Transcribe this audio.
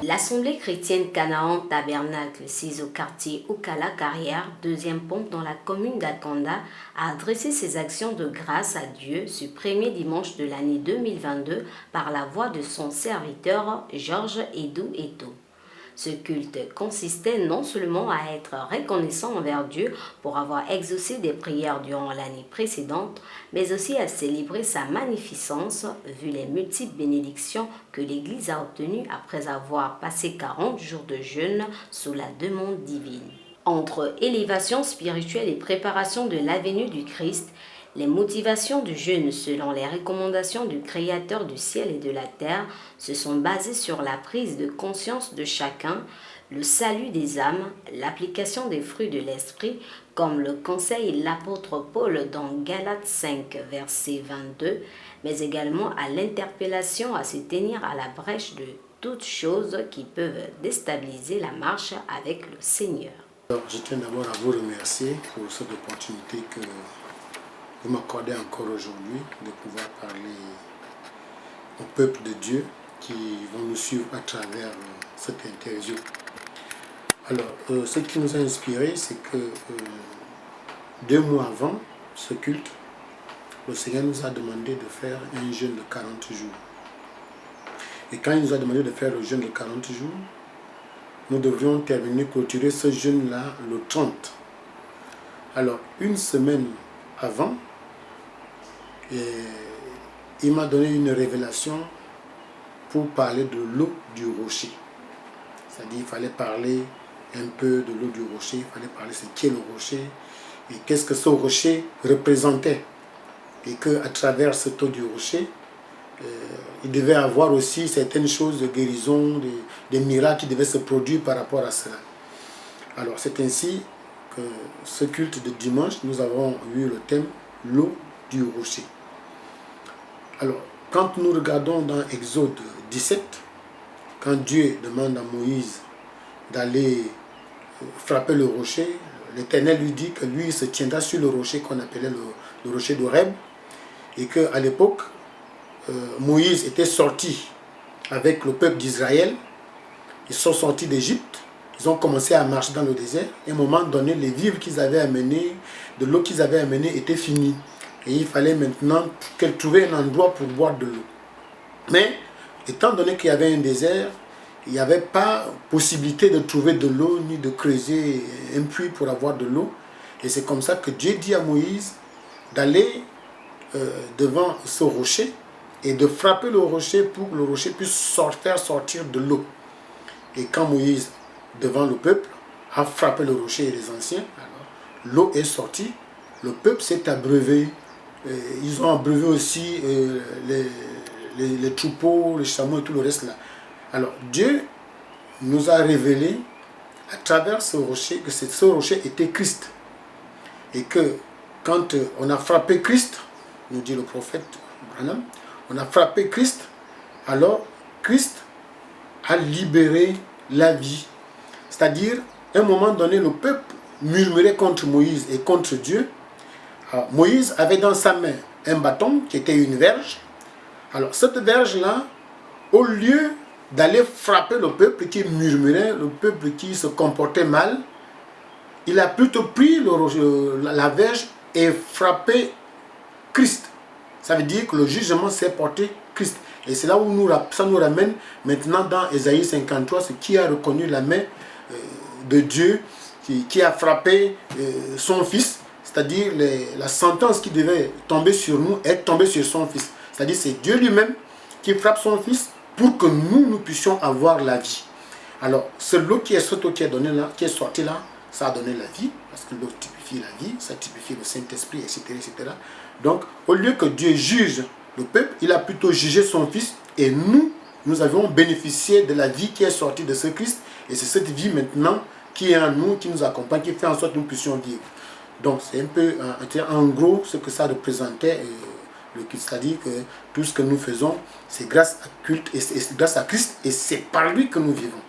L'Assemblée chrétienne Canaan Tabernacle, sise au quartier Okala Carrière, deuxième pompe dans la commune d'Akanda, a adressé ses actions de grâce à Dieu ce premier dimanche de l'année 2022 par la voix de son serviteur Georges Edou Eto. Ce culte consistait non seulement à être reconnaissant envers Dieu pour avoir exaucé des prières durant l'année précédente, mais aussi à célébrer sa magnificence vu les multiples bénédictions que l'Église a obtenues après avoir passé 40 jours de jeûne sous la demande divine. Entre élévation spirituelle et préparation de la venue du Christ, les motivations du jeûne selon les recommandations du Créateur du ciel et de la terre se sont basées sur la prise de conscience de chacun, le salut des âmes, l'application des fruits de l'esprit, comme le conseille l'apôtre Paul dans Galates 5, verset 22, mais également à l'interpellation à se tenir à la brèche de toutes choses qui peuvent déstabiliser la marche avec le Seigneur. Alors, je tiens d'abord à vous remercier pour cette opportunité que vous m'accordez encore aujourd'hui de pouvoir parler au peuple de Dieu qui vont nous suivre à travers cette interview. Alors, ce qui nous a inspiré, c'est que 2 mois avant ce culte, le Seigneur nous a demandé de faire un jeûne de 40 jours. Et quand il nous a demandé de faire le jeûne de 40 jours, nous devrions terminer, clôturer ce jeûne-là le 30. Alors, une semaine avant, il m'a donné une révélation pour parler de l'eau du rocher. C'est-à-dire qu'il fallait parler un peu de l'eau du rocher, il fallait parler de ce qu'est le rocher et qu'est-ce que ce rocher représentait. Et qu'à travers cette eau du rocher, il devait avoir aussi certaines choses de guérison, des miracles qui devaient se produire par rapport à cela. Alors c'est ainsi que ce culte de dimanche, nous avons eu le thème « l'eau du rocher ». Alors, quand nous regardons dans Exode 17, quand Dieu demande à Moïse d'aller frapper le rocher, l'Éternel lui dit que lui il se tiendra sur le rocher qu'on appelait le rocher d'Horeb, et qu'à l'époque, Moïse était sorti avec le peuple d'Israël. Ils sont sortis d'Égypte, ils ont commencé à marcher dans le désert, et à un moment donné, les vivres qu'ils avaient amenés, de l'eau qu'ils avaient amenée était finie. Et il fallait maintenant trouver un endroit pour boire de l'eau. Mais, étant donné qu'il y avait un désert, il n'y avait pas possibilité de trouver de l'eau, ni de creuser un puits pour avoir de l'eau. Et c'est comme ça que Dieu dit à Moïse d'aller devant ce rocher et de frapper le rocher pour que le rocher puisse faire sortir de l'eau. Et quand Moïse, devant le peuple, a frappé le rocher et les anciens, alors l'eau est sortie, le peuple s'est abreuvé. Ils ont abreuvé aussi les troupeaux, les chameaux et tout le reste là. Alors Dieu nous a révélé à travers ce rocher que ce rocher était Christ. Et que quand on a frappé Christ, nous dit le prophète Branham, on a frappé Christ, alors Christ a libéré la vie. C'est-à-dire, à un moment donné, le peuple murmurait contre Moïse et contre Dieu. Alors, Moïse avait dans sa main un bâton qui était une verge. Alors cette verge-là, au lieu d'aller frapper le peuple qui murmurait, le peuple qui se comportait mal, il a plutôt pris la verge et frappé Christ. Ça veut dire que le jugement s'est porté Christ. Et c'est là où ça nous ramène maintenant dans Ésaïe 53, ce qui a reconnu la main de Dieu qui a frappé son fils. C'est-à-dire la sentence qui devait tomber sur nous est tombée sur son fils. C'est-à-dire c'est Dieu lui-même qui frappe son fils pour que nous puissions avoir la vie. Alors, l'eau qui est sortie là, ça a donné la vie, parce que l'eau typifie la vie, ça typifie le Saint-Esprit, etc., etc. Donc, au lieu que Dieu juge le peuple, il a plutôt jugé son fils, et nous avons bénéficié de la vie qui est sortie de ce Christ, et c'est cette vie maintenant qui est en nous, qui nous accompagne, qui fait en sorte que nous puissions vivre. Donc c'est un peu, en gros, ce que ça représentait, le culte. C'est-à-dire que tout ce que nous faisons, c'est grâce à culte, et c'est grâce à Christ, et c'est par lui que nous vivons.